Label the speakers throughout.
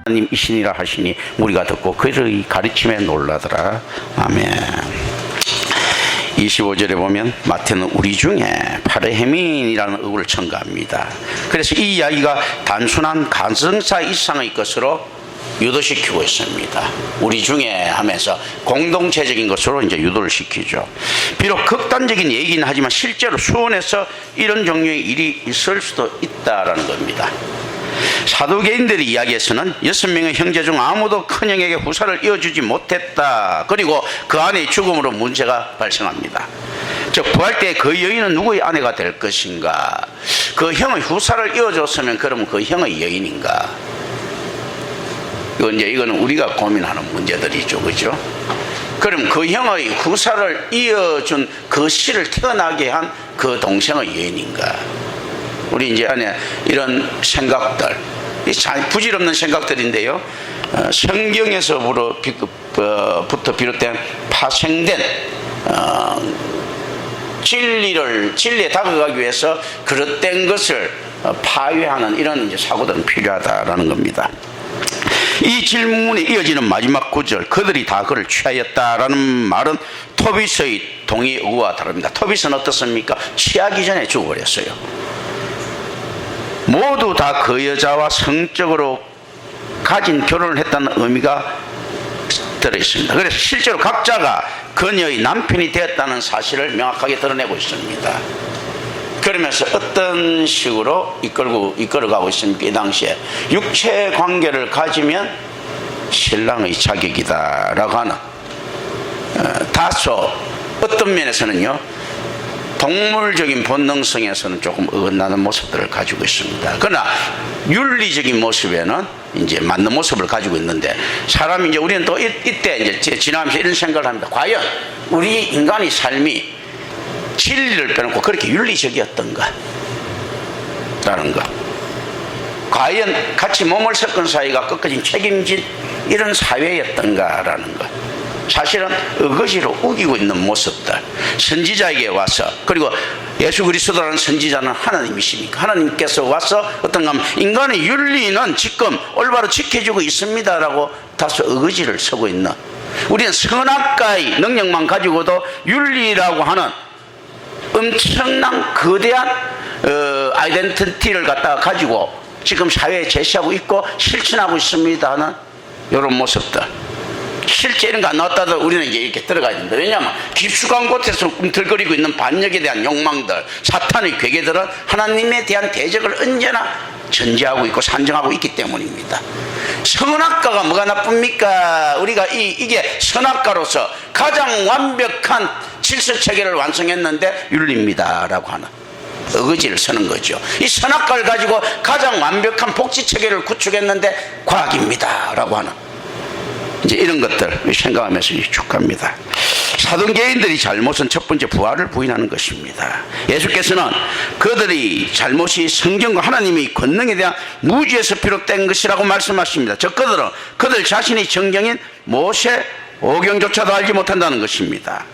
Speaker 1: 하나님이시니라 하시니 무리가 듣고 그의 가르침에 놀라더라. 아멘. 25절에 보면 마태는 우리 중에 바르헤민이라는 의구를 첨가합니다. 그래서 이 이야기가 단순한 가정사 이상의 것으로 유도시키고 있습니다. 우리 중에 하면서 공동체적인 것으로 이제 유도를 시키죠. 비록 극단적인 얘기는 하지만 실제로 수원에서 이런 종류의 일이 있을 수도 있다라는 겁니다. 사두개인들이 이야기에서는 6명의 형제 중 아무도 큰형에게 후사를 이어주지 못했다. 그리고 그 아내의 죽음으로 문제가 발생합니다. 즉 부활 때 그 여인은 누구의 아내가 될 것인가? 그 형의 후사를 이어줬으면 그러면 그 형의 여인인가? 이거는 우리가 고민하는 문제들이죠, 그죠? 그럼 그 형의 후사를 이어준 그 씨를 태어나게 한 그 동생의 여인인가? 우리 이제 안에 이런 생각들, 부질없는 생각들인데요. 성경에서부터 비롯된 파생된 진리에 다가가기 위해서 그릇된 것을 파괴하는 이런 이제 사고들은 필요하다라는 겁니다. 이 질문에 이어지는 마지막 구절, 그들이 다 그를 취하였다라는 말은 토비스의 동의 의와 다릅니다. 토비스는 어떻습니까? 취하기 전에 죽어버렸어요. 모두 다 그 여자와 성적으로 가진 결혼을 했다는 의미가 들어있습니다. 그래서 실제로 각자가 그녀의 남편이 되었다는 사실을 명확하게 드러내고 있습니다. 그러면서 어떤 식으로 이끌어가고 있습니까? 이 당시에 육체 관계를 가지면 신랑의 자격이다 라고 하는 다소 어떤 면에서는요 동물적인 본능성에서는 조금 어긋나는 모습들을 가지고 있습니다. 그러나 윤리적인 모습에는 이제 맞는 모습을 가지고 있는데 사람이 이제 우리는 또 이때 이제 지나면서 이런 생각을 합니다. 과연 우리 인간의 삶이 진리를 빼놓고 그렇게 윤리적이었던가? 라는 것. 과연 같이 몸을 섞은 사이가 끝까지 책임진 이런 사회였던가? 라는 것. 사실은 어거지로 우기고 있는 모습들. 선지자에게 와서, 그리고 예수 그리스도라는 선지자는 하나님이십니까? 하나님께서 와서 어떤가 하면 인간의 윤리는 지금 올바로 지켜주고 있습니다라고 다소 어거지를 서고 있는, 우리는 선악과의 능력만 가지고도 윤리라고 하는 엄청난 거대한 아이덴티티를 갖다가 가지고 지금 사회에 제시하고 있고 실천하고 있습니다 하는 이런 모습들. 실제 이런 거 안 나왔다도 우리는 이제 이렇게 들어가야 된다. 왜냐하면 깊숙한 곳에서 꿈틀거리고 있는 반역에 대한 욕망들, 사탄의 괴계들은 하나님에 대한 대적을 언제나 전제하고 있고 산정하고 있기 때문입니다. 선악과가 뭐가 나쁩니까? 우리가 이게 선악과로서 가장 완벽한 질서체계를 완성했는데 윤리입니다 라고 하는 어거지를 서는 거죠. 이 선악과를 가지고 가장 완벽한 복지체계를 구축했는데 과학입니다 라고 하는 이제 이런 것들 생각하면서 쭉 갑니다. 사도개인들이 잘못은 첫 번째 부활을 부인하는 것입니다. 예수께서는 그들의 잘못이 성경과 하나님의 권능에 대한 무지에서 비롯된 것이라고 말씀하십니다. 즉 그들 자신이 정경인 모세 오경조차도 알지 못한다는 것입니다.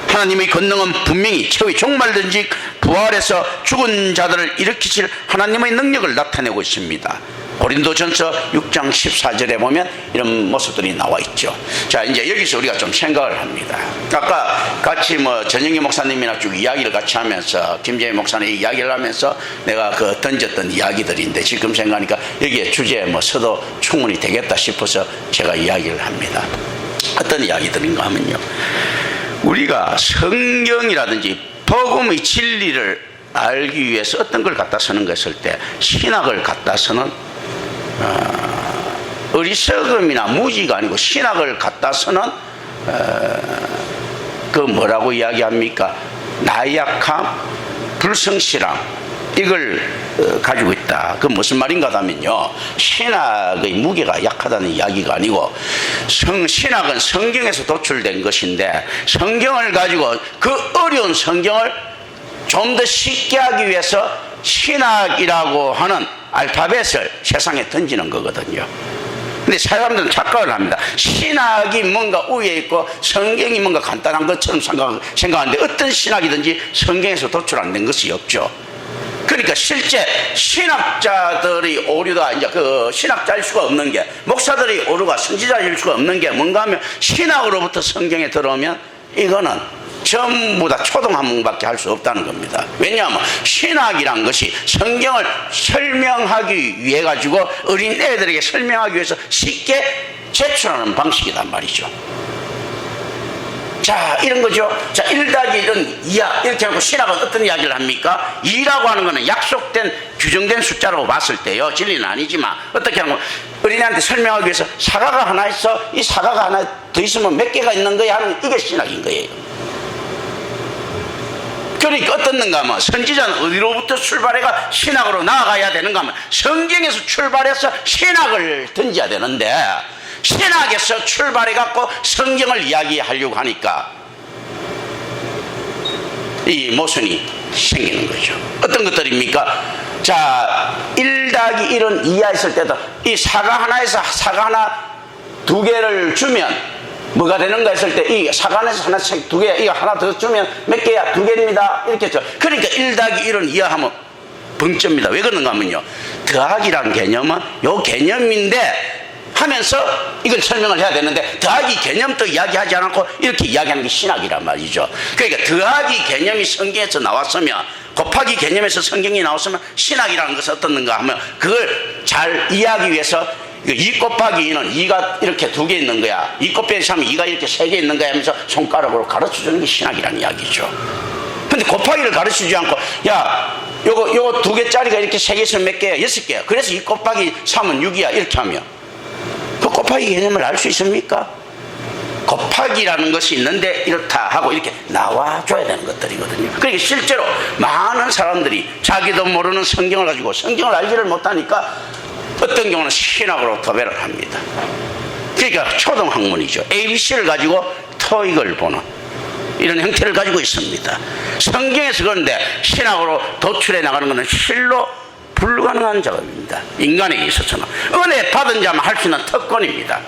Speaker 1: 하나님의 권능은 분명히 최후의 종말든지 부활해서 죽은 자들을 일으키실 하나님의 능력을 나타내고 있습니다. 고린도전서 6장 14절에 보면 이런 모습들이 나와 있죠. 자, 이제 여기서 우리가 좀 생각을 합니다. 아까 같이 전영기 목사님이나 쭉 이야기를 같이 하면서 김재희 목사님 이야기를 하면서 내가 던졌던 이야기들인데 지금 생각하니까 여기에 주제에 서도 충분히 되겠다 싶어서 제가 이야기를 합니다. 어떤 이야기들인가 하면요, 우리가 성경이라든지 복음의 진리를 알기 위해서 어떤 걸 갖다 쓰는 것일 때 신학을 갖다 쓰는 어리석음이나 무지가 아니고 신학을 갖다 쓰는 그 뭐라고 이야기합니까? 나약함, 불성실함, 이걸 가지고 있다. 그 무슨 말인가 하면요, 신학의 무게가 약하다는 이야기가 아니고 신학은 성경에서 도출된 것인데 성경을 가지고 그 어려운 성경을 좀 더 쉽게 하기 위해서 신학이라고 하는 알파벳을 세상에 던지는 거거든요. 근데 사람들은 착각을 합니다. 신학이 뭔가 위에 있고 성경이 뭔가 간단한 것처럼 생각하는데 어떤 신학이든지 성경에서 도출 안 된 것이 없죠. 그러니까 실제 신학자들이 오류가 이제 그 신학자일 수가 없는 게, 목사들이 오류가 선지자일 수가 없는 게 뭔가 하면 신학으로부터 성경에 들어오면 이거는 전부 다 초등 한문밖에 할 수 없다는 겁니다. 왜냐하면 신학이란 것이 성경을 설명하기 위해 가지고 어린 애들에게 설명하기 위해서 쉽게 제출하는 방식이란 말이죠. 자, 이런 거죠. 자, 1-1은 2야. 이렇게 하고 신학은 어떤 이야기를 합니까? 2라고 하는 것은 약속된, 규정된 숫자라고 봤을 때요. 진리는 아니지만, 어떻게 하면 어린애한테 설명하기 위해서 사과가 하나 있어. 이 사과가 하나 더 있으면 몇 개가 있는 거야 하는, 이게 신학인 거예요. 그러니까 어떻는가 하면 선지자는 어디로부터 출발해가 신학으로 나아가야 되는가 하면 성경에서 출발해서 신학을 던져야 되는데, 신학에서 출발해갖고 성경을 이야기하려고 하니까 이 모순이 생기는 거죠. 어떤 것들입니까? 자, 1-1은 2야 있을 때도 이 사과 하나에서 사과 하나 2개를 주면 뭐가 되는가 했을 때 이 사과 하나에서 하나씩 2개, 이거 하나 더 주면 몇 개야? 2개입니다. 이렇게 했죠. 그러니까 1-1은 2야 하면 벙점입니다. 왜 그런가 하면요, 더하기란 개념은 요 개념인데 하면서 이걸 설명을 해야 되는데, 더하기 개념도 이야기하지 않고 이렇게 이야기하는 게 신학이란 말이죠. 그러니까 더하기 개념이 성경에서 나왔으면, 곱하기 개념에서 성경이 나왔으면 신학이라는 것은 어떻는가 하면 그걸 잘 이해하기 위해서 2 곱하기 2는 2가 이렇게 2개 있는 거야, 2 곱하기 3은 2가 이렇게 3개 있는 거야 하면서 손가락으로 가르쳐주는 게 신학이라는 이야기죠. 근데 곱하기를 가르치지 않고, 야, 요거 2개짜리가 이렇게 3개 있으면 몇 개야? 6개야. 그래서 2 곱하기 3은 6이야. 이렇게 하면 그 곱하기 개념을 알 수 있습니까? 곱하기라는 것이 있는데 이렇다 하고 이렇게 나와줘야 되는 것들이거든요. 그러니까 실제로 많은 사람들이 자기도 모르는 성경을 가지고 성경을 알지를 못하니까 어떤 경우는 신학으로 도배를 합니다. 그러니까 초등학문이죠. ABC를 가지고 토익을 보는 이런 형태를 가지고 있습니다. 성경에서 그런데 신학으로 도출해 나가는 것은 실로 불가능한 작업입니다. 인간에게 있어서는 은혜 받은 자만 할 수 있는 특권입니다.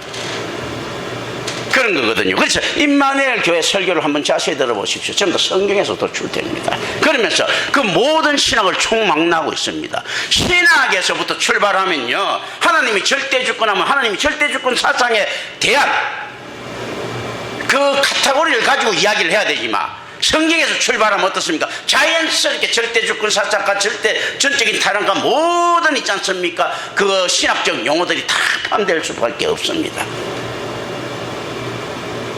Speaker 1: 그런 거거든요. 그래서 임마누엘 교회 설교를 한번 자세히 들어보십시오. 전부 다 성경에서 도출됩니다. 그러면서 그 모든 신학을 총망라하고 있습니다. 신학에서부터 출발하면요, 하나님이 절대주권하면 하나님이 절대주권 사상에 대한 그 카테고리를 가지고 이야기를 해야 되지만, 성경에서 출발하면 어떻습니까? 자연스럽게 절대주권 사상과 전적인 타락과 모든 있지 않습니까? 그 신학적 용어들이 다 포함될 수밖에 없습니다.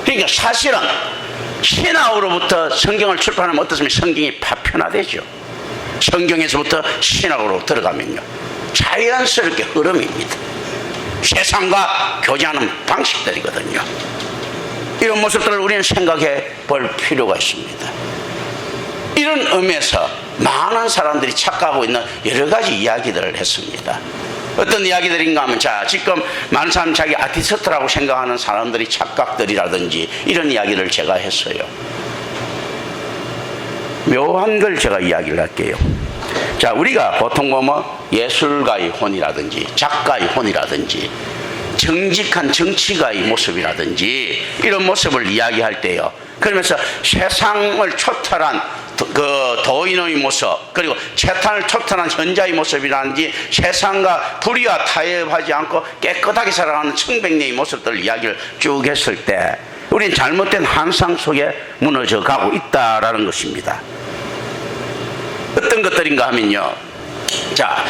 Speaker 1: 그러니까 사실은 신학으로부터 성경을 출판하면 어떻습니까? 성경이 파편화되죠. 성경에서부터 신학으로 들어가면요, 자연스럽게 흐름입니다. 세상과 교제하는 방식들이거든요. 이런 모습들을 우리는 생각해 볼 필요가 있습니다. 이런 의미에서 많은 사람들이 착각하고 있는 여러 가지 이야기들을 했습니다. 어떤 이야기들인가 하면, 자, 지금 많은 사람 자기 아티스트라고 생각하는 사람들이 착각들이라든지 이런 이야기를 제가 했어요. 묘한 걸 제가 이야기를 할게요. 자, 우리가 보통 보면 예술가의 혼이라든지 작가의 혼이라든지 정직한 정치가의 모습이라든지 이런 모습을 이야기할 때요, 그러면서 세상을 초탈한 그 도인의 모습, 그리고 세상을 초탈한 현자의 모습이라든지 세상과 불의와 타협하지 않고 깨끗하게 살아가는 청백리의 모습들 이야기를 쭉 했을 때 우리는 잘못된 환상 속에 무너져 가고 있다라는 것입니다. 어떤 것들인가 하면요, 자,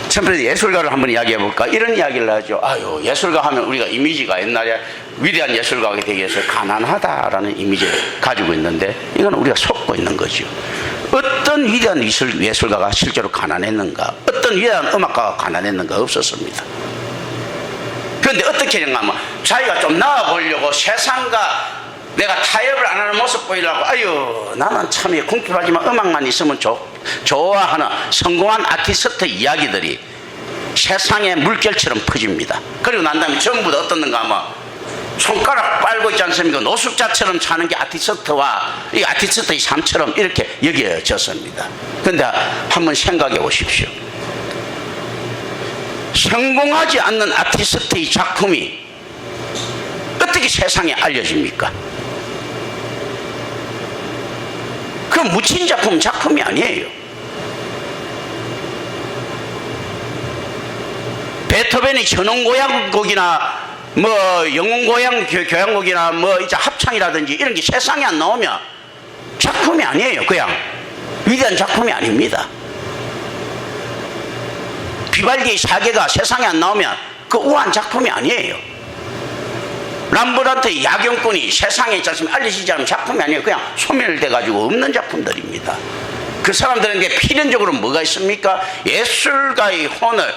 Speaker 1: 첨부에 예술가를 한번 이야기해 볼까? 이런 이야기를 하죠. 아유, 예술가 하면 우리가 이미지가 옛날에 위대한 예술가가 되기 위해서 가난하다라는 이미지를 가지고 있는데, 이건 우리가 속고 있는 거죠. 어떤 위대한 예술가가 실제로 가난했는가? 어떤 위대한 음악가가 가난했는가? 없었습니다. 그런데 어떻게 했는가 하면 자기가 좀 나아 보려고 세상과 내가 타협을 안 하는 모습 보이려고, 아유, 나는 참 궁핍하지만 음악만 있으면 좋아하는 성공한 아티스트 이야기들이 세상의 물결처럼 퍼집니다. 그리고 난 다음에 전부 다 어떻는가 하면 손가락 빨고 있지 않습니까? 노숙자처럼 사는 게 아티스트와 이 아티스트의 삶처럼 이렇게 여겨졌습니다. 그런데 한번 생각해 보십시오. 성공하지 않는 아티스트의 작품이 어떻게 세상에 알려집니까? 그 묻힌 작품이 아니에요. 쇼팽이 천원고향곡이나 뭐 영웅고향 교향곡이나 뭐 이제 합창이라든지 이런 게 세상에 안 나오면 작품이 아니에요. 그냥 위대한 작품이 아닙니다. 비발디의 사계가 세상에 안 나오면 그 우아한 작품이 아니에요. 람브란트의 야경꾼이 세상에 있지 않으면 알려지지 않으면 작품이 아니에요. 그냥 소멸돼 가지고 없는 작품들입니다. 그 사람들에게 필연적으로 뭐가 있습니까? 예술가의 혼을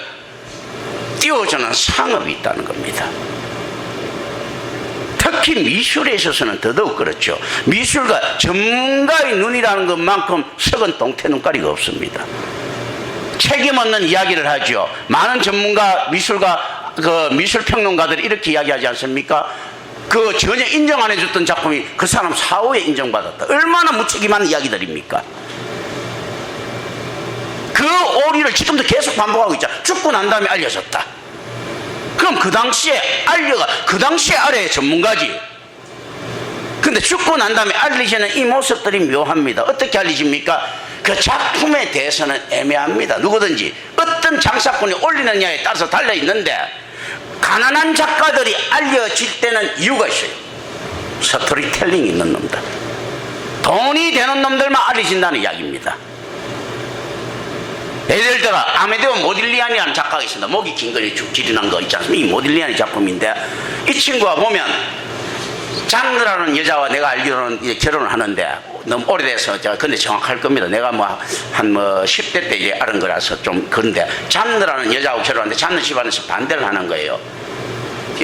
Speaker 1: 띄워주는 상업이 있다는 겁니다. 특히 미술에 있어서는 더더욱 그렇죠. 미술가 전문가의 눈이라는 것만큼 썩은 동태 눈가리가 없습니다. 책임 없는 이야기를 하죠. 많은 전문가 미술가 미술평론가들이 이렇게 이야기하지 않습니까? 그 전혀 인정 안 해줬던 작품이 그 사람 사후에 인정받았다. 얼마나 무책임한 이야기들입니까? 그 오리를 지금도 계속 반복하고 있잖아. 죽고 난 다음에 알려졌다. 그럼 그 당시에 그 당시에 알아야 전문가지. 근데 죽고 난 다음에 알리시는 이 모습들이 묘합니다. 어떻게 알리십니까? 그 작품에 대해서는 애매합니다. 누구든지 어떤 장사꾼이 올리느냐에 따라서 달려있는데 가난한 작가들이 알려질 때는 이유가 있어요. 스토리텔링이 있는 놈들, 돈이 되는 놈들만 알려진다는 이야기입니다. 예를 들어 아메데오 모딜리안이라는 작가가 있습니다. 목이 긴 거리 쭉 지르는 거 있지 않습니까? 이 모딜리안의 작품인데 이 친구가 보면 잔느라는 여자와 내가 알기로는 결혼을 하는데 너무 오래돼서 근데 정확할 겁니다. 내가 한 10대 때 이제 알은 거라서 좀 그런데 잔느라는 여자하고 결혼하는데 잔느 집안에서 반대를 하는 거예요.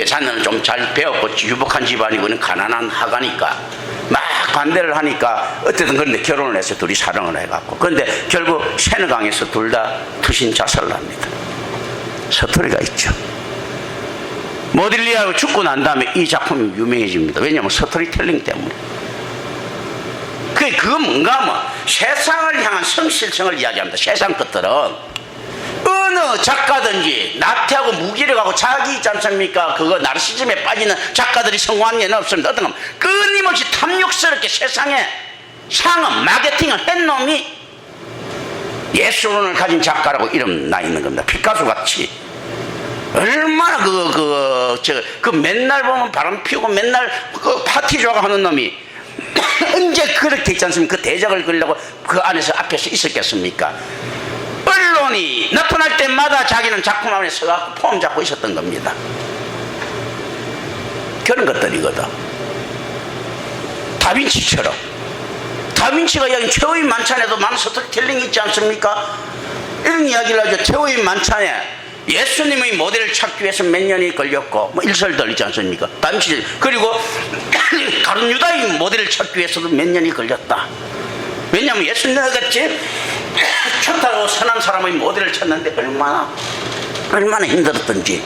Speaker 1: 잔느는 좀 잘 배웠고 유복한 집안이고는 가난한 하가니까 막 반대를 하니까 어쨌든 그런데 결혼을 해서 둘이 사랑을 해갖고 그런데 결국 세느강에서 둘 다 투신 자살을 합니다. 스토리가 있죠. 모딜리아가 죽고 난 다음에 이 작품이 유명해집니다. 왜냐하면 스토리텔링 때문에. 그거 뭔가 하면 세상을 향한 성실성을 이야기합니다. 세상 것들은 어느 작가든지 나태하고 무기력하고 자기 있지 않습니까? 그거 나르시즘에 빠지는 작가들이 성공한 예는 없습니다. 어떤 건 끊임없이 탐욕스럽게 세상에 상업 마케팅을 한 놈이 예술론을 가진 작가라고 이름 나 있는 겁니다. 피카소 같이. 얼마나 맨날 보면 바람 피우고 맨날 그 파티 조각 하는 놈이 언제 그렇게 있지 않습니까? 그 대작을 그리려고 그 안에서 앞에서 있었겠습니까? 언론이 나타날 때마다 자기는 작품 안에 서갖고 폼 잡고 있었던 겁니다. 그런 것들이거든. 다빈치처럼. 다빈치가 이야기한 최후의 만찬에도 많은 스토리텔링이 있지 않습니까? 이런 이야기를 하죠. 최후의 만찬에 예수님의 모델을 찾기 위해서 몇 년이 걸렸고 일설들 있지 않습니까? 다빈치. 그리고 가룟 유다의 모델을 찾기 위해서도 몇 년이 걸렸다. 왜냐하면 예수님같이 착하고 선한 사람의 모델을 찾는데 얼마나 힘들었던지.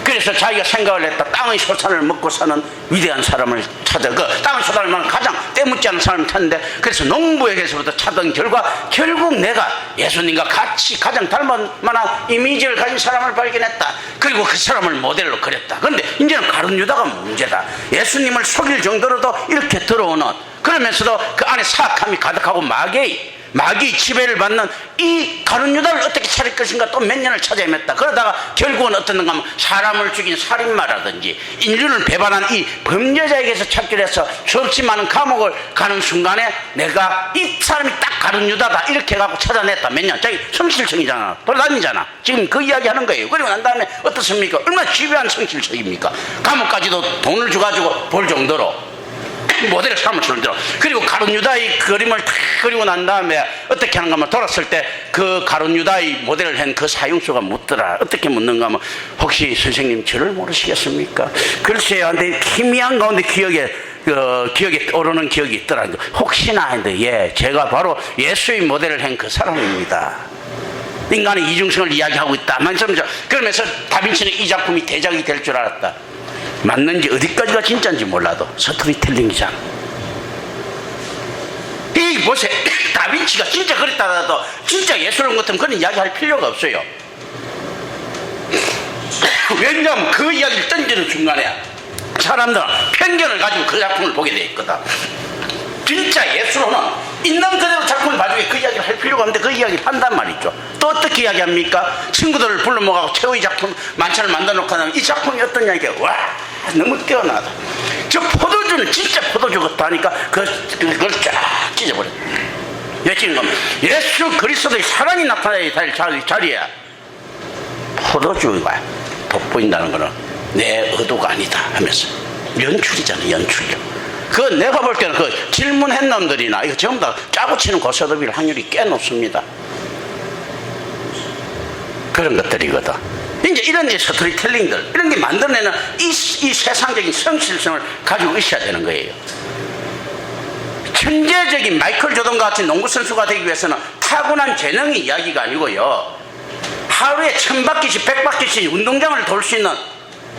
Speaker 1: 그래서 자기가 생각을 했다. 땅의 소산을 먹고 사는 위대한 사람을 찾아 그 땅의 소산을 먹는 가장 때묻지 않은 사람을 찾는데 그래서 농부에게서부터 찾은 결국 내가 예수님과 같이 가장 닮은 만한 이미지를 가진 사람을 발견했다. 그리고 그 사람을 모델로 그렸다. 그런데 이제는 가룟 유다가 문제다. 예수님을 속일 정도로도 이렇게 들어오는 그러면서도 그 안에 사악함이 가득하고 마귀의 지배를 받는 이 가룟 유다를 어떻게 찾을 것인가 또 몇 년을 찾아 헤맸다. 그러다가 결국은 어떤가 하면 사람을 죽인 살인마라든지 인륜을 배반한 이 범죄자에게서 찾기로 해서 수없이 많은 감옥을 가는 순간에 내가 이 사람이 딱 가룟 유다다 이렇게 해갖고 찾아냈다. 몇 년. 자기 성실성이잖아. 돌아다니잖아. 지금 그 이야기 하는 거예요. 그리고 난 다음에 어떻습니까? 얼마나 집요한 성실성입니까? 감옥까지도 돈을 줘가지고 볼 정도로 모델을 삼을 정도로. 그리고 가룟 유다의 그림을 다 그리고 난 다음에 어떻게 하는가 하면 돌았을 때 그 가룟 유다의 모델을 한 그 사형수가 묻더라. 어떻게 묻는가 하면 혹시 선생님 저를 모르시겠습니까? 글쎄요. 근데 희미한 가운데 기억에 오르는 기억이 있더라. 혹시나 했는데 예, 제가 바로 예수의 모델을 한 그 사람입니다. 인간의 이중성을 이야기하고 있다. 그러면서 다빈치는 이 작품이 대작이 될 줄 알았다. 맞는지 어디까지가 진짜인지 몰라도 스토리텔링이잖아. 이 보세요. 다빈치가 진짜 그랬다 하더라도 진짜 예술론 같으면 그런 이야기 할 필요가 없어요. 왜냐하면 그 이야기를 던지는 순간에 사람들은 편견을 가지고 그 작품을 보게 돼 있거든. 진짜 예술론은 있는 그대로 작품을 봐주게 그 이야기를 할 필요가 없는데 그 이야기를 한단 말이죠. 또 어떻게 이야기합니까? 친구들을 불러 모아가고 최후의 작품 만찬을 만들어 놓고 하면 이 작품이 어떠냐, 와, 너무 뛰어나다. 저 포도주는 진짜 포도주 같다 하니까 그걸 쫙 찢어버려. 외치는 겁니다. 예수 그리스도의 사랑이 나타나야 될 자리에 포도주가 돋보인다는 거는 내 의도가 아니다 하면서 연출이잖아, 연출력. 그 내가 볼 때는 그 질문한 놈들이나 이거 전부 다 짜고 치는 고스톱일 확률이 꽤 높습니다. 그런 것들이거든. 이제 이런 스토리텔링들, 이런 게 만들어내는 이 세상적인 성실성을 가지고 있어야 되는 거예요. 천재적인 마이클 조던과 같은 농구선수가 되기 위해서는 타고난 재능의 이야기가 아니고요, 하루에 1000바퀴씩 100바퀴씩 운동장을 돌 수 있는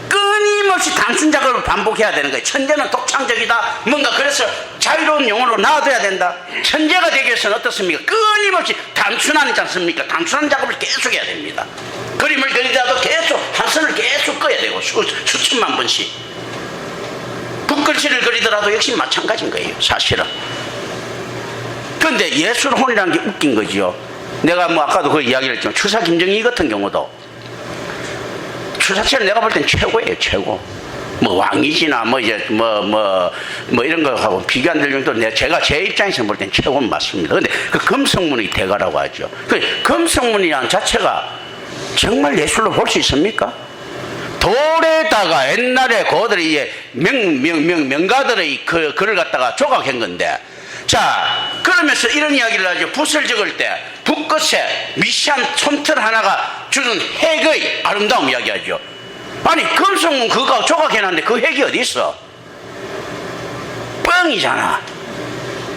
Speaker 1: 끊임없이 단순 작업을 반복해야 되는 거예요. 천재는 독창적이다, 뭔가 그래서 자유로운 영혼으로 나와둬야 된다. 천재가 되기 위해서는 어떻습니까? 끊임없이 단순하지 않습니까? 단순한 작업을 계속 해야 됩니다. 그림을 그리더라도 계속 한 선을 계속 꺼야 되고 수천만 번씩. 붓글씨를 그리더라도 역시 마찬가지인 거예요, 사실은. 그런데 예술혼이라는 게 웃긴 거지요. 내가 뭐 아까도 그 이야기를 했지만 추사 김정희 같은 경우도 추사체는 내가 볼 땐 최고예요, 최고. 뭐 왕이지나 뭐 이제 뭐 이런 거하고 비교 안 될 정도로 제가 제 입장에서 볼 땐 최고는 맞습니다. 근데 그 금성문의 대가라고 하죠. 그 금성문이라는 자체가 정말 예술로 볼 수 있습니까? 돌에다가 옛날에 그들이 명가들의 글을 갖다가 조각한 건데, 자, 그러면서 이런 이야기를 하죠. 붓을 적을 때 붓끝에 미시한 솜털 하나가 주는 핵의 아름다움 이야기하죠. 아니, 금성문 그거 조각해놨는데 그 핵이 어디 있어? 뻥이잖아.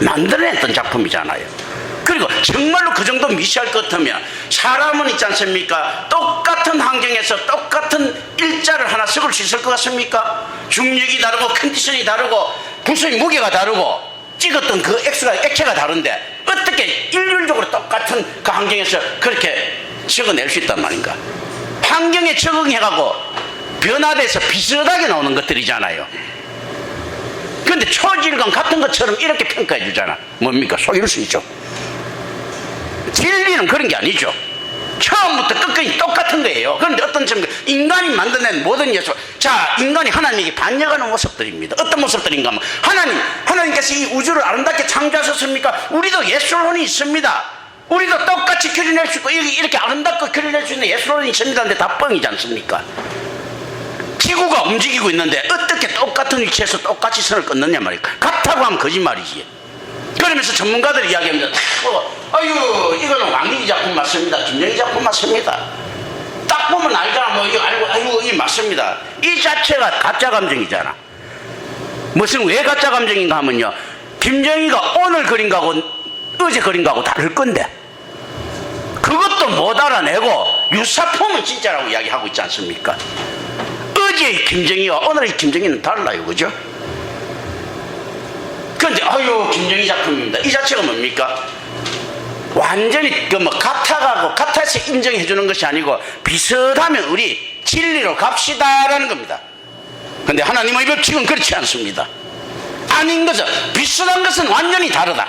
Speaker 1: 만들어냈던 작품이잖아요. 그리고 정말로 그 정도 미시할 것 같으면 사람은 있지 않습니까? 똑같은 환경에서 똑같은 일자를 하나 섞을 수 있을 것 같습니까? 중력이 다르고 컨디션이 다르고 붓의 무게가 다르고 찍었던 그 액체가 다른데 어떻게 일률적으로 똑같은 그 환경에서 그렇게 적어낼 수 있단 말인가? 환경에 적응해가고 변화돼서 비슷하게 나오는 것들이잖아요. 그런데 초질감 같은 것처럼 이렇게 평가해 주잖아. 뭡니까? 속일 수 있죠. 진리는 그런 게 아니죠. 처음부터 끝까지 똑같은 거예요. 그런데 어떤 점은 인간이 만들어낸 모든 예술, 자, 인간이 하나님에게 반역하는 모습들입니다. 어떤 모습들인가 하면 하나님께서 이 우주를 아름답게 창조하셨습니까? 우리도 예술혼이 있습니다. 우리도 똑같이 그려낼 수 있고 이렇게 아름답게 그려낼 수 있는 예술혼이 있습니다. 근데 다 뻥이지 않습니까? 지구가 움직이고 있는데 어떻게 똑같은 위치에서 똑같이 선을 끊느냐 말이야. 같다고 하면 거짓말이지. 그러면서 전문가들이 이야기합니다. 아유, 이거는 왕기기 작품 맞습니다. 김정희 작품 맞습니다. 딱 보면 알잖아. 뭐 이거 알고, 아유, 이 맞습니다. 이 자체가 가짜 감정이잖아. 무슨 왜 가짜 감정인가 하면요, 김정희가 오늘 그린 거하고 어제 그린 거하고 다를 건데 그것도 못 알아내고 유사품은 진짜라고 이야기하고 있지 않습니까? 어제의 김정희와 오늘의 김정희는 달라요, 그죠? 그런데 아유, 김정희 작품입니다. 이 자체가 뭡니까? 완전히 그 뭐 같아가고 같아서 인정해 주는 것이 아니고 비슷하면 우리 진리로 갑시다라는 겁니다. 그런데 하나님의 법칙은 그렇지 않습니다. 아닌 것은, 비슷한 것은 완전히 다르다.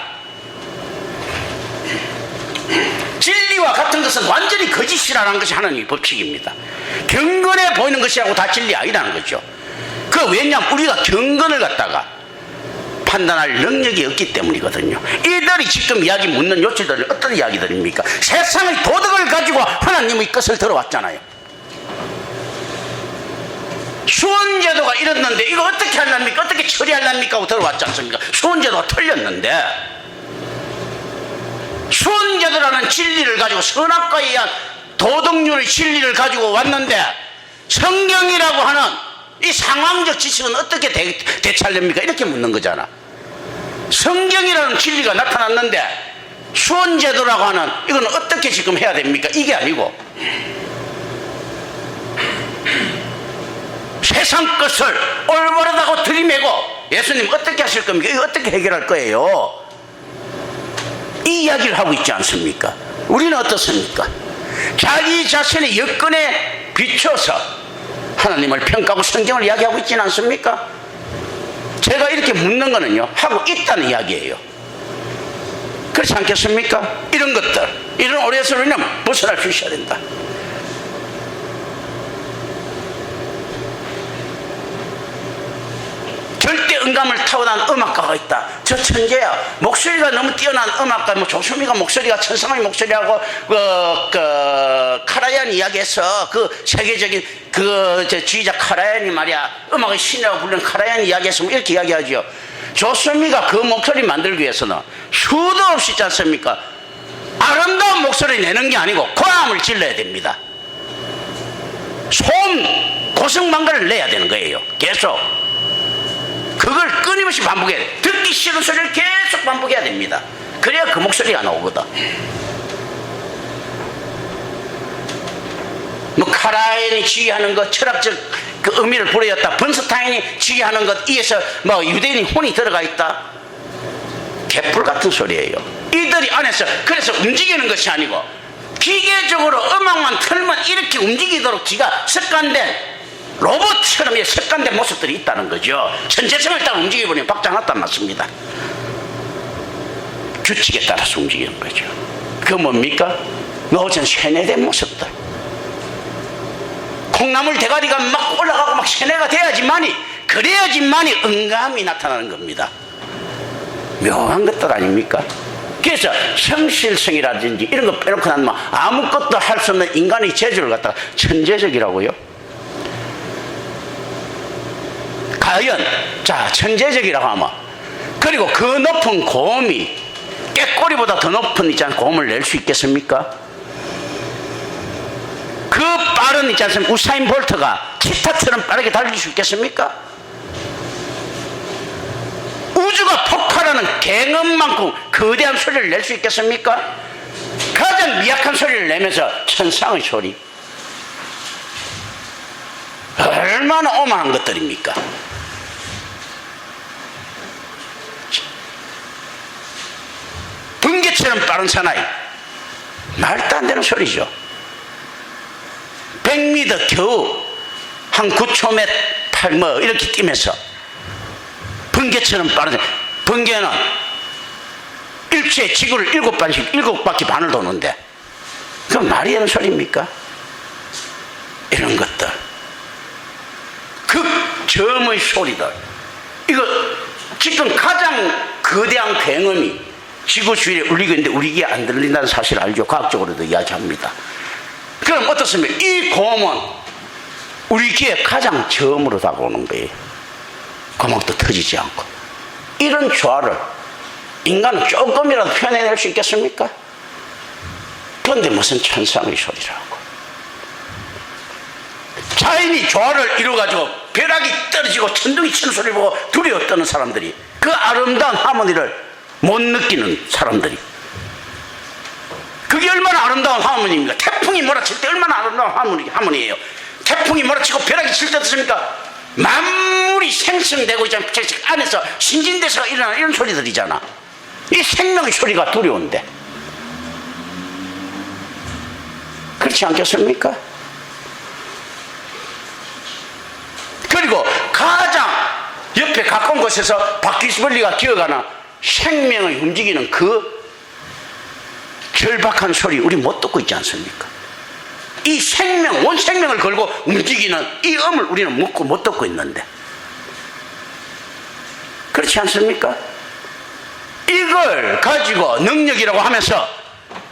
Speaker 1: 진리와 같은 것은 완전히 거짓이라는 것이 하나님의 법칙입니다. 경건해 보이는 것이라고 다 진리 아니라는 거죠. 그 왜냐하면 우리가 경건을 갖다가 판단할 능력이 없기 때문이거든요. 이들이 지금 이야기 묻는 요치들은 어떤 이야기들입니까? 세상의 도덕을 가지고 하나님의 것을 들어왔잖아요. 수원제도가 이랬는데 이거 어떻게 하려니까, 어떻게 처리하려니까 하고 들어왔지 않습니까? 수원제도가 틀렸는데, 수원제도라는 진리를 가지고, 선악과에 의한 도덕률의 진리를 가지고 왔는데 성경이라고 하는 이 상황적 지식은 어떻게 대처하렵니까? 이렇게 묻는 거잖아. 성경이라는 진리가 나타났는데 수원제도라고 하는 이건 어떻게 지금 해야 됩니까? 이게 아니고 세상 것을 올바르다고 들이매고 예수님 어떻게 하실 겁니까? 이거 어떻게 해결할 거예요? 이 이야기를 하고 있지 않습니까? 우리는 어떻습니까? 자기 자신의 여건에 비춰서 하나님을 평가하고 성경을 이야기하고 있지는 않습니까? 제가 이렇게 묻는 거는요, 하고 있다는 이야기예요. 그렇지 않겠습니까? 이런 것들, 이런 오해에서 우리는 벗어날 수 있어야 된다. 절대 음감을 타고난 음악가가 있다. 저 천재야. 목소리가 너무 뛰어난 음악가, 뭐 조수미가 목소리가 천상의 목소리하고 카라얀 이야기에서 그 세계적인 지휘자 카라얀이 말이야, 음악의 신이라고 부르는 카라얀 이야기에서 뭐 이렇게 이야기하죠. 조수미가 그 목소리 만들기 위해서는 수도 없이 있지 않습니까? 아름다운 목소리 내는 게 아니고 고함을 질러야 됩니다. 소음 고성방가를 내야 되는 거예요. 계속 그걸 끊임없이 반복해야 돼. 듣기 싫은 소리를 계속 반복해야 됩니다. 그래야 그 목소리가 나오거든. 뭐 카라얀이 지휘하는 것, 철학적 그 의미를 부여했다. 번스타인이 지휘하는 것, 이에서 뭐 유대인이 혼이 들어가 있다. 개뿔 같은 소리예요. 이들이 안에서 그래서 움직이는 것이 아니고 기계적으로 음악만 틀면 이렇게 움직이도록 지가 습관된 로봇처럼 습관된 모습들이 있다는 거죠. 천재성을 따라 움직여버리면 박장났단 맞습니다. 규칙에 따라서 움직이는 거죠. 그 뭡니까? 노전 세뇌된 모습들. 콩나물 대가리가 막 올라가고 막 세뇌가 돼야지만이, 그래야지만이 응감이 나타나는 겁니다. 묘한 것들 아닙니까? 그래서 성실성이라든지 이런 거 빼놓고 나면 아무것도 할 수 없는 인간의 재주를 갖다가 천재적이라고요. 과연 자 천재적이라고 하면, 그리고 그 높은 고음이 깨꼬리보다 더 높은 고음을 낼 수 있겠습니까? 그 빠른 우사인 볼트가 치타처럼 빠르게 달릴 수 있겠습니까? 우주가 폭발하는 갱음만큼 거대한 소리를 낼 수 있겠습니까? 가장 미약한 소리를 내면서 천상의 소리, 얼마나 오만한 것들입니까? 번개처럼 빠른 사나이, 말도 안 되는 소리죠. 100m 겨우 한 9초 뭐 이렇게 뛰면서 번개처럼 빠른, 번개는 일주에 지구를 7바퀴 반을 도는데 그 말이 되는 소리입니까? 이런 것들, 극저음의 소리들, 이거 지금 가장 거대한 굉음이 지구 주위에 울리고 있는데 우리 귀에 안 들린다는 사실을 알죠. 과학적으로도 이야기합니다. 그럼 어떻습니까? 이 고음은 우리 귀에 가장 저음으로 다가오는 거예요. 고막도 터지지 않고. 이런 조화를 인간은 조금이라도 표현해낼 수 있겠습니까? 그런데 무슨 천상의 소리라고. 자연이 조화를 이루어가지고 벼락이 떨어지고 천둥이 치는 소리 보고 두려워 떠는 사람들이, 그 아름다운 하모니를 못 느끼는 사람들이, 그게 얼마나 아름다운 하모니입니까? 태풍이 몰아칠 때 얼마나 아름다운 하모니예요. 태풍이 몰아치고 벼락이 칠 때 어떻습니까? 만물이 생성되고 있잖아요. 안에서 신진대사가 일어나는 이런 소리들이잖아. 이 생명의 소리가 두려운데, 그렇지 않겠습니까? 그리고 가장 옆에 가까운 곳에서 바퀴벌레가 기어가나 생명을 움직이는 그 절박한 소리 우리 못 듣고 있지 않습니까? 이 생명, 온 생명을 걸고 움직이는 이 음을 우리는 못 듣고 있는데, 그렇지 않습니까? 이걸 가지고 능력이라고 하면서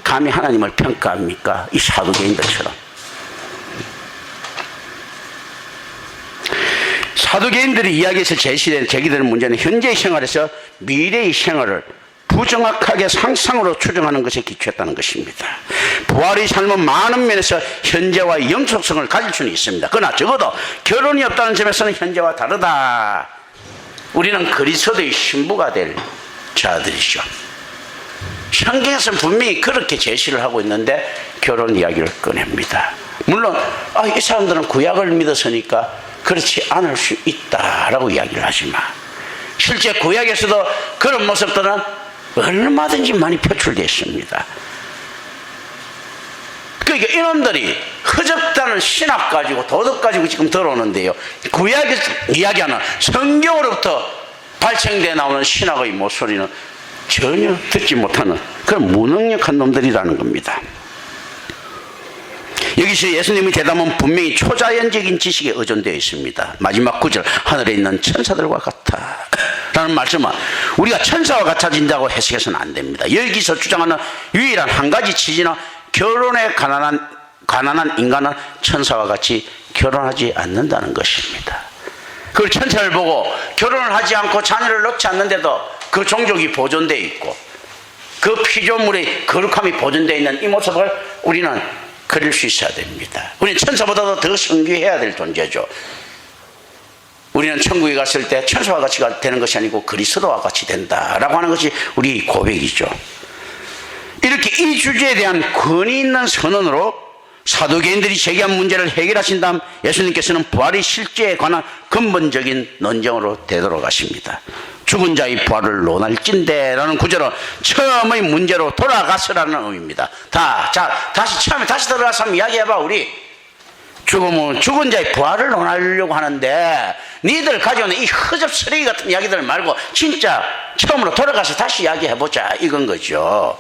Speaker 1: 감히 하나님을 평가합니까? 이 사두개인들처럼. 사두개인들이 이야기에서 제기되는 문제는 현재의 생활에서 미래의 생활을 부정확하게 상상으로 추정하는 것에 기초했다는 것입니다. 부활의 삶은 많은 면에서 현재와의 영속성을 가질 수는 있습니다. 그러나 적어도 결혼이 없다는 점에서는 현재와 다르다. 우리는 그리스도의 신부가 될 자들이죠. 성경에서는 분명히 그렇게 제시를 하고 있는데 결혼 이야기를 꺼냅니다. 물론 이 사람들은 구약을 믿었으니까 그렇지 않을 수 있다라고 이야기를 하지만, 실제 구약에서도 그런 모습들은 얼마든지 많이 표출되어 있습니다. 그러니까 이놈들이 허접다는 신학 가지고 도덕 가지고 지금 들어오는데요, 구약에서 이야기하는 성경으로부터 발생되어 나오는 신학의 목소리는 전혀 듣지 못하는 그런 무능력한 놈들이라는 겁니다. 여기서 예수님의 대답은 분명히 초자연적인 지식에 의존되어 있습니다. 마지막 구절, 하늘에 있는 천사들과 같아 라는 말씀은 우리가 천사와 같아진다고 해석해서는 안 됩니다. 여기서 주장하는 유일한 한 가지 취지는 결혼에 가난한 인간은 천사와 같이 결혼하지 않는다는 것입니다. 그 천사를 보고 결혼을 하지 않고 자녀를 낳지 않는데도 그 종족이 보존되어 있고 그 피조물의 거룩함이 보존되어 있는 이 모습을 우리는 그릴 수 있어야 됩니다. 우리는 천사보다도 더 성귀해야 될 존재죠. 우리는 천국에 갔을 때 천사와 같이 되는 것이 아니고 그리스도와 같이 된다라고 하는 것이 우리 고백이죠. 이렇게 이 주제에 대한 권위 있는 선언으로 사두개인들이 제기한 문제를 해결하신 다음 예수님께서는 부활의 실제에 관한 근본적인 논쟁으로 되돌아가십니다. 죽은 자의 부활을 논할진대 라는 구절은 처음의 문제로 돌아가서라는 의미입니다. 다시 처음에 다시 들어가서 한번 이야기해봐. 우리 죽은 자의 부활을 논하려고 하는데 니들 가져오는 이 허접 쓰레기 같은 이야기들 말고 진짜 처음으로 돌아가서 다시 이야기해보자 이건 거죠.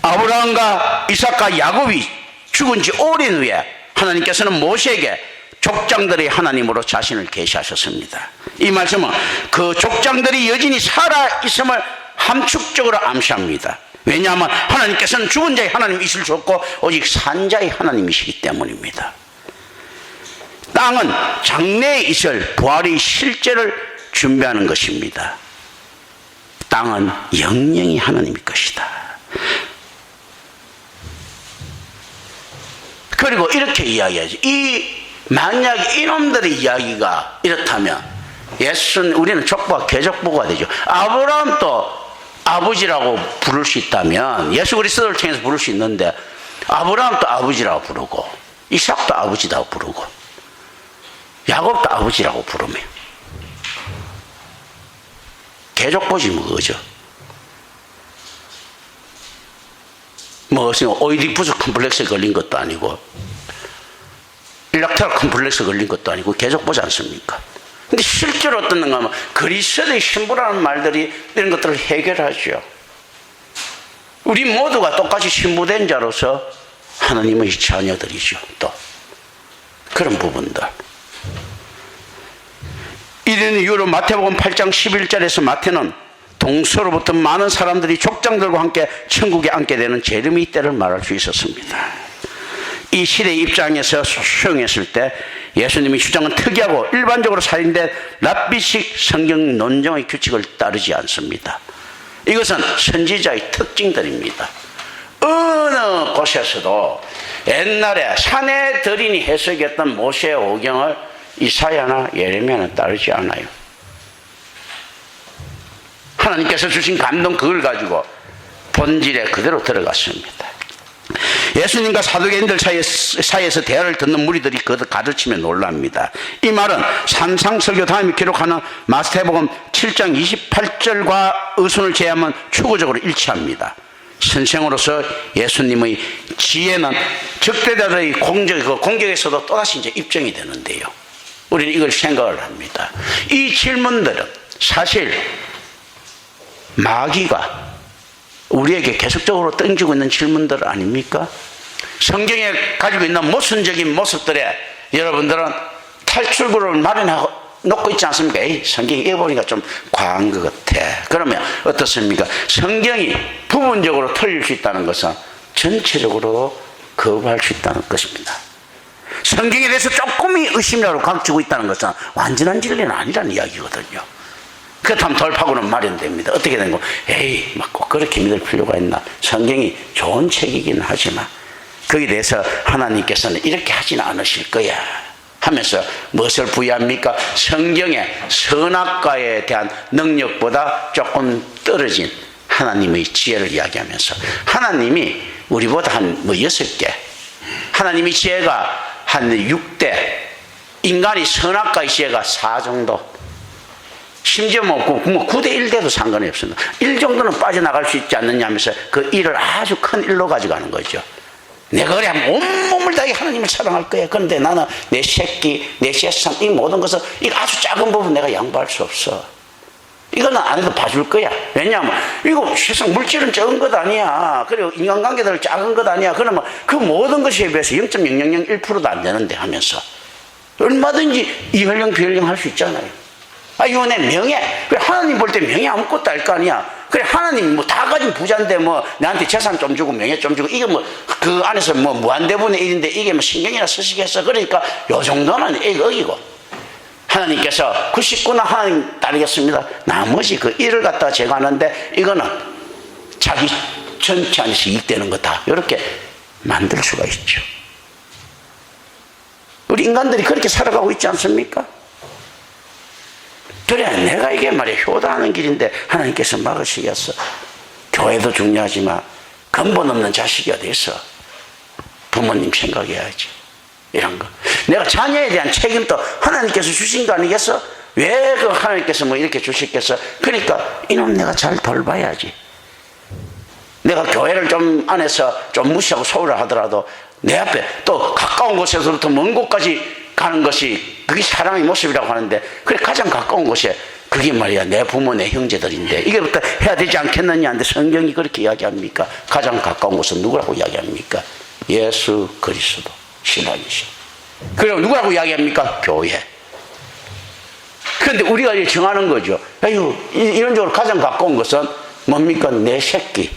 Speaker 1: 아브라함과 이삭과 야곱이 죽은 지 오랜 후에 하나님께서는 모세에게 족장들의 하나님으로 자신을 계시하셨습니다. 이 말씀은 그 족장들이 여전히 살아있음을 함축적으로 암시합니다. 왜냐하면 하나님께서는 죽은 자의 하나님이실 수 없고 오직 산자의 하나님이시기 때문입니다. 땅은 장래에 있을 부활의 실제를 준비하는 것입니다. 땅은 영영이 하나님의 것이다. 그리고 이렇게 이야기하지. 만약 이놈들의 이야기가 이렇다면 우리는 족보가 개족보가 되죠. 아브라함도 아버지라고 부를 수 있다면 예수 그리스도를 통해서 부를 수 있는데 아브라함도 아버지라고 부르고 이삭도 아버지라고 부르고 야곱도 아버지라고 부르며 개족보지 뭐죠. 오이디푸스 컴플렉스에 걸린 것도 아니고 일락테라 컴플렉스에 걸린 것도 아니고 개족보지 않습니까? 근데 실제로 어떻는가 하면 그리스도의 신부라는 말들이 이런 것들을 해결하죠. 우리 모두가 똑같이 신부된 자로서 하나님의 자녀들이죠. 또 그런 부분들. 이런 이유로 마태복음 8장 11절에서 마태는 동서로부터 많은 사람들이 족장들과 함께 천국에 앉게 되는 재림의 때를 말할 수 있었습니다. 이 시대의 입장에서 수용했을 때 예수님의 주장은 특이하고 일반적으로 사용된 랍비식 성경 논정의 규칙을 따르지 않습니다. 이것은 선지자의 특징들입니다. 어느 곳에서도 옛날에 사내 들인이 해석했던 모세의 오경을 이사야나 예레미야는 따르지 않아요. 하나님께서 주신 감동 그걸 가지고 본질에 그대로 들어갔습니다. 예수님과 사두개인들 사이에서 대화를 듣는 무리들이 그것을 가르치며 놀랍니다. 이 말은 산상설교 다음에 기록하는 마태복음 7장 28절과 의순을 제하면 추구적으로 일치합니다. 선생으로서 예수님의 지혜는 적대자들의 공격에서도 또다시 이제 입증이 되는데요. 우리는 이걸 생각을 합니다. 이 질문들은 사실 마귀가 우리에게 계속적으로 던지고 있는 질문들 아닙니까? 성경에 가지고 있는 모순적인 모습들에 여러분들은 탈출구를 마련하고 놓고 있지 않습니까? 에이, 성경이 읽어보니까 좀 과한 것 같아. 그러면 어떻습니까? 성경이 부분적으로 틀릴 수 있다는 것은 전체적으로 거부할 수 있다는 것입니다. 성경에 대해서 조금의 의심이라도 감추고 있다는 것은 완전한 진리는 아니라는 이야기거든요. 그렇다면 돌파구는 마련됩니다. 어떻게 된 거? 에이, 막 꼭 그렇게 믿을 필요가 있나? 성경이 좋은 책이긴 하지만 거기에 대해서 하나님께서는 이렇게 하지는 않으실 거야 하면서 무엇을 부여합니까? 성경의 선악과에 대한 능력보다 조금 떨어진 하나님의 지혜를 이야기하면서 하나님이 우리보다 한 6개, 하나님의 지혜가 한 6대, 인간이 선악과의 지혜가 4 정도, 심지어 뭐 9대 1 돼도 상관이 없습니다. 1 정도는 빠져나갈 수 있지 않느냐 하면서 그 1을 아주 큰 1로 가져가는 거죠. 내가 그래 온몸을 다해 하나님을 사랑할 거야. 그런데 나는 내 새끼, 내 재산, 이 모든 것을 이거 아주 작은 부분 내가 양보할 수 없어. 이거는 안 해도 봐줄 거야. 왜냐하면 이거 세상 물질은 적은 것 아니야. 그리고 인간관계들 작은 것 아니야. 그러면 그 모든 것에 비해서 0.0001%도 안 되는데 하면서 얼마든지 이혈령 비혈령 할 수 있잖아요. 아, 이거 내 명예. 그래, 하나님 볼 때 명예 아무것도 알 거 아니야. 그래, 하나님 뭐 다 가진 부자인데 뭐 나한테 재산 좀 주고 명예 좀 주고 이게 뭐 그 안에서 뭐 무한대분의 일인데 이게 뭐 신경이나 쓰시겠어. 그러니까 요 정도는 이거 어기고 하나님께서 99나 하나님 따르겠습니다. 나머지 그 일을 갖다가 제가 하는데 이거는 자기 전체 안에서 이익되는 거다. 이렇게 만들 수가 있죠. 우리 인간들이 그렇게 살아가고 있지 않습니까? 그래, 내가 이게 말이야 효도하는 길인데 하나님께서 막으시겠어. 교회도 중요하지만 근본 없는 자식이 어디 있어. 부모님 생각해야지. 이런 거 내가 자녀에 대한 책임도 하나님께서 주신 거 아니겠어? 왜 그 하나님께서 뭐 이렇게 주셨겠어? 그러니까 이놈 내가 잘 돌봐야지. 내가 교회를 좀 안에서 좀 무시하고 소홀을 하더라도 내 앞에 또 가까운 곳에서부터 먼 곳까지 가는 것이 그게 사랑의 모습이라고 하는데, 그래 가장 가까운 곳에 그게 말이야 내 부모 내 형제들인데 이게부터 해야 되지 않겠느냐 하는데 성경이 그렇게 이야기합니까? 가장 가까운 곳은 누구라고 이야기합니까? 예수 그리스도 신앙이시. 그리고 누구라고 이야기합니까? 교회. 그런데 우리가 이제 정하는 거죠. 아유, 이런 쪽으로 가장 가까운 것은 뭡니까? 내 새끼,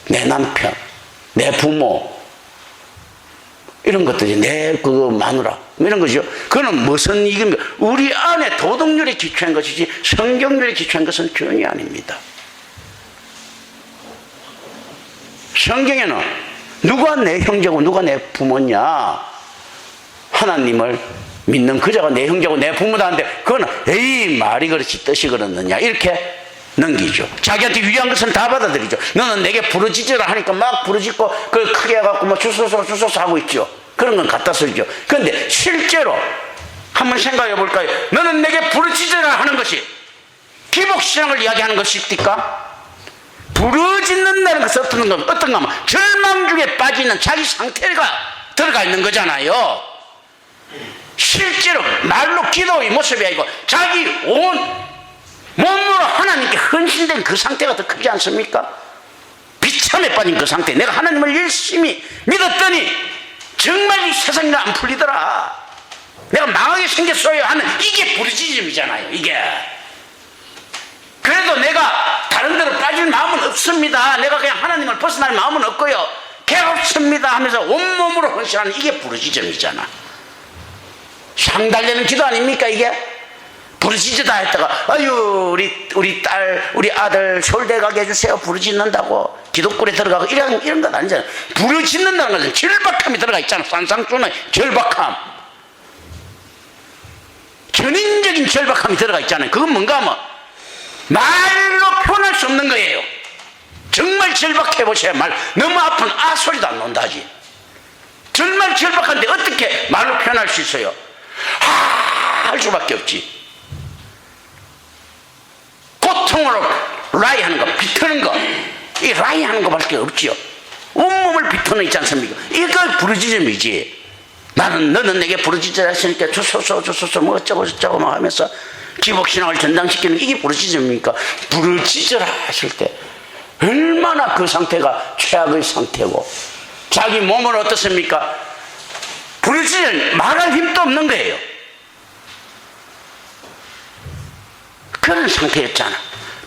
Speaker 1: 내 남편, 내 부모, 이런 것들이 내 그 마누라 이런 거죠. 그거는 무슨 이깁니까? 우리 안에 도덕률에 기초한 것이지 성경률에 기초한 것은 전혀 아닙니다. 성경에는 누가 내 형제고 누가 내 부모냐? 하나님을 믿는 그자가 내 형제고 내 부모다 하는데 그거는 에이 말이 그렇지 뜻이 그렇느냐 이렇게 넘기죠. 자기한테 유리한 것은 다 받아들이죠. 너는 내게 부르짖으라 하니까 막 부르짖고 그걸 크게 해갖고 뭐 주소서 하고 있죠. 그런 건 갖다 쓰죠. 그런데 실제로 한번 생각해 볼까요? 너는 내게 부르짖으라 하는 것이 기복신앙을 이야기하는 것입니까? 부르짖는다는 것은 어떤가 하면 절망 중에 빠지는 자기 상태가 들어가 있는 거잖아요. 실제로 말로 기도의 모습이 아니고 자기 온 몸으로 하나님께 헌신된 그 상태가 더 크지 않습니까? 비참에 빠진 그 상태. 내가 하나님을 열심히 믿었더니 정말 이 세상이 안 풀리더라. 내가 망하게 생겼어요 하는 이게 부르짖음이잖아요. 이게. 그래도 내가 다른 데로 빠질 마음은 없습니다. 내가 그냥 하나님을 벗어날 마음은 없고요. 괴롭습니다 하면서 온몸으로 헌신하는 이게 부르짖음이잖아. 상달되는 기도 아닙니까 이게? 부르짖으다 했다가 아유 우리 딸 우리 아들 서울대 가게 해주세요 부르짖는다고 기독교에 들어가고 이런 건 아니잖아요. 부르짖는다는 것은 절박함이 들어가 있잖아. 산상수는 절박함, 전인적인 절박함이 들어가 있잖아요. 그건 뭔가 하면 말로 표현할 수 없는 거예요. 정말 절박해 보세요. 말 너무 아픈 아 소리도 안 난다지. 정말 절박한데 어떻게 말로 표현할 수 있어요? 할 수밖에 없지. 고통으로 라이 하는 거, 비트는 거, 이 라이 하는 거밖에 없지요. 온몸을 비트는 있지 않습니까? 이거 부르짖음이지. 너는 내게 부르짖으라 했으니까 주소서 뭐 어쩌고 막 하면서 기복신앙을 전당시키는 이게 부르짖음입니까? 부르짖으라 하실 때 얼마나 그 상태가 최악의 상태고 자기 몸은 어떻습니까? 부르짖으면 말할 힘도 없는 거예요. 그런 상태였잖아.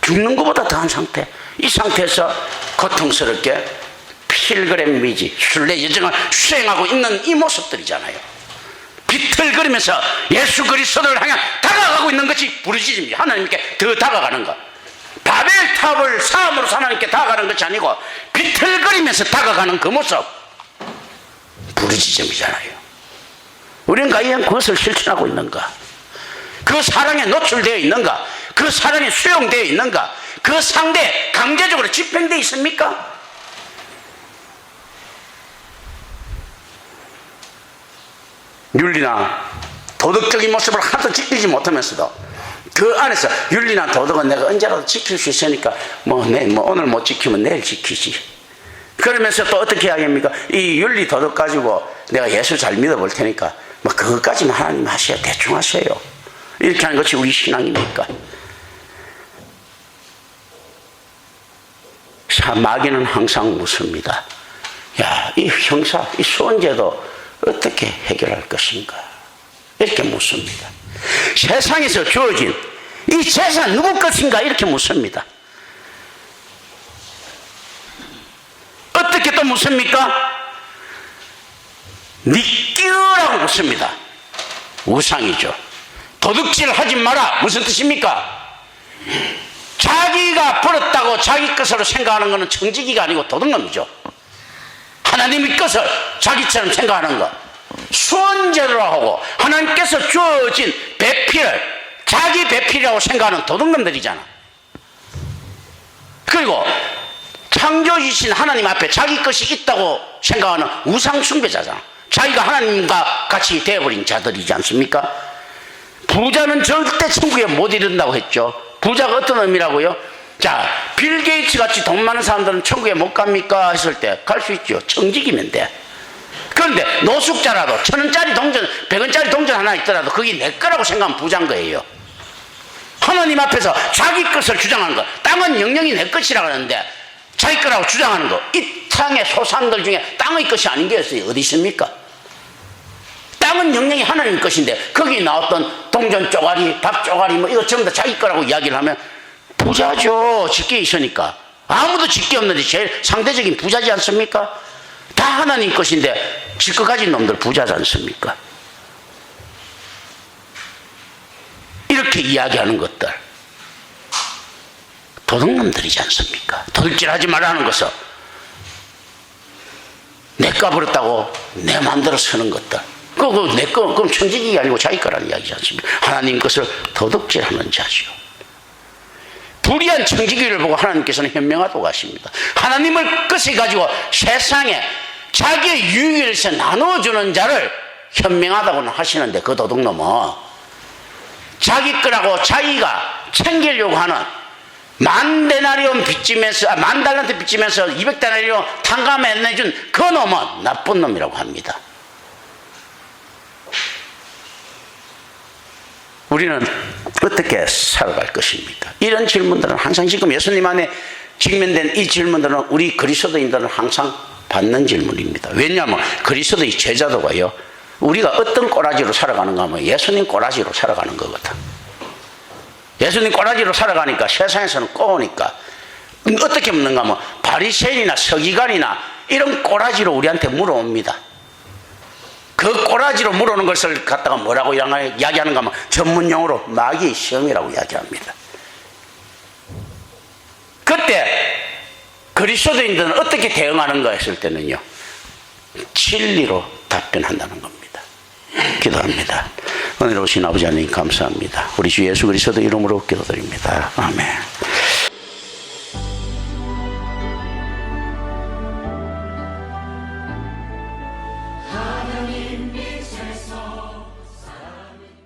Speaker 1: 죽는 것보다 더한 상태. 이 상태에서 고통스럽게 필그램미지 순례 여정을 수행하고 있는 이 모습들이잖아요. 비틀거리면서 예수 그리스도를 향해 다가가고 있는 것이 부르짖음이죠. 하나님께 더 다가가는 것. 바벨탑을 쌓음으로 하나님께 다가가는 것이 아니고 비틀거리면서 다가가는 그 모습, 부르짖음이잖아요. 우리는 과연 그것을 실천하고 있는가? 그 사랑에 노출되어 있는가? 그 사랑에 수용되어 있는가? 그 상대에 강제적으로 집행되어 있습니까? 윤리나 도덕적인 모습을 하나도 지키지 못하면서도 그 안에서 윤리나 도덕은 내가 언제라도 지킬 수 있으니까 뭐 오늘 못 지키면 내일 지키지. 그러면서 또 어떻게 하겠습니까? 이 윤리 도덕 가지고 내가 예수 잘 믿어볼 테니까 뭐 그것까지만 하나님 하셔야 대충 하세요. 이렇게 하는 것이 우리 신앙입니까? 마귀는 항상 묻습니다. 야, 이 형사, 이 수원제도 어떻게 해결할 것인가? 이렇게 묻습니다. 세상에서 주어진 이 재산 누구 것인가? 이렇게 묻습니다. 어떻게 또 묻습니까? 네 끼라고 묻습니다. 우상이죠. 도둑질 하지 마라. 무슨 뜻입니까? 자기가 벌었다고 자기 것으로 생각하는 것은 청지기가 아니고 도둑놈이죠. 하나님의 것을 자기처럼 생각하는 것, 수원제로 하고 하나님께서 주어진 배필을 자기 배필이라고 생각하는 도둑놈들이잖아. 그리고 창조주신 하나님 앞에 자기 것이 있다고 생각하는 우상숭배자잖아. 자기가 하나님과 같이 되어버린 자들이지 않습니까? 부자는 절대 천국에 못 이른다고 했죠. 부자가 어떤 의미라고요? 자, 빌 게이츠 같이 돈 많은 사람들은 천국에 못 갑니까? 했을 때 갈 수 있죠. 청직이면 돼. 그런데 노숙자라도 1,000원짜리 동전, 100원짜리 동전 하나 있더라도 그게 내 거라고 생각하면 부자인 거예요. 하나님 앞에서 자기 것을 주장하는 거, 땅은 영영이 내 것이라고 하는데 자기 거라고 주장하는 거, 이 땅의 소산들 중에 땅의 것이 아닌 게 어디 있습니까? 땅은 영영이 하나님 것인데 거기 나왔던 동전 쪼가리, 밥 쪼가리 뭐 이거 전부 다 자기 거라고 이야기를 하면 부자죠. 집게 있으니까. 아무도 집게 없는데 제일 상대적인 부자지 않습니까? 다 하나님 것인데 집 거 가진 놈들 부자지 않습니까? 이렇게 이야기하는 것들 도둑놈들이지 않습니까? 도둑질하지 말라는 것은 내가 버렸다고 내 마음대로 쓰는 것들, 그거 내 거, 그럼 천직이 아니고 자기 거라는 이야기지 않습니까? 하나님 것을 도둑질하는 자죠. 불의한 청지기를 보고 하나님께서는 현명하다고 하십니다. 하나님의 것을 가지고 세상에 자기의 유익을 위해서 나눠주는 자를 현명하다고는 하시는데, 그 도둑놈은 자기 거라고 자기가 챙기려고 하는 만 달란트 빚지면서 200데나리온 탕감해 내준 그 놈은 나쁜 놈이라고 합니다. 우리는 어떻게 살아갈 것입니까? 이런 질문들은 항상 지금 예수님 안에 직면된 이 질문들은 우리 그리스도인들은 항상 받는 질문입니다. 왜냐하면 그리스도의 제자도가요, 우리가 어떤 꼬라지로 살아가는가 하면 예수님 꼬라지로 살아가는 거거든. 예수님 꼬라지로 살아가니까 세상에서는 꼬우니까 어떻게 묻는가 하면 바리새인이나 서기관이나 이런 꼬라지로 우리한테 물어옵니다. 그 꼬라지로 물어오는 것을 갖다가 뭐라고 이야기하는가 하면 전문용어로 마귀의 시험이라고 이야기합니다. 그때 그리스도인들은 어떻게 대응하는가 했을 때는요, 진리로 답변한다는 겁니다. 기도합니다. 오늘 오신 아버지 하나님 감사합니다. 우리 주 예수 그리스도 이름으로 기도드립니다. 아멘.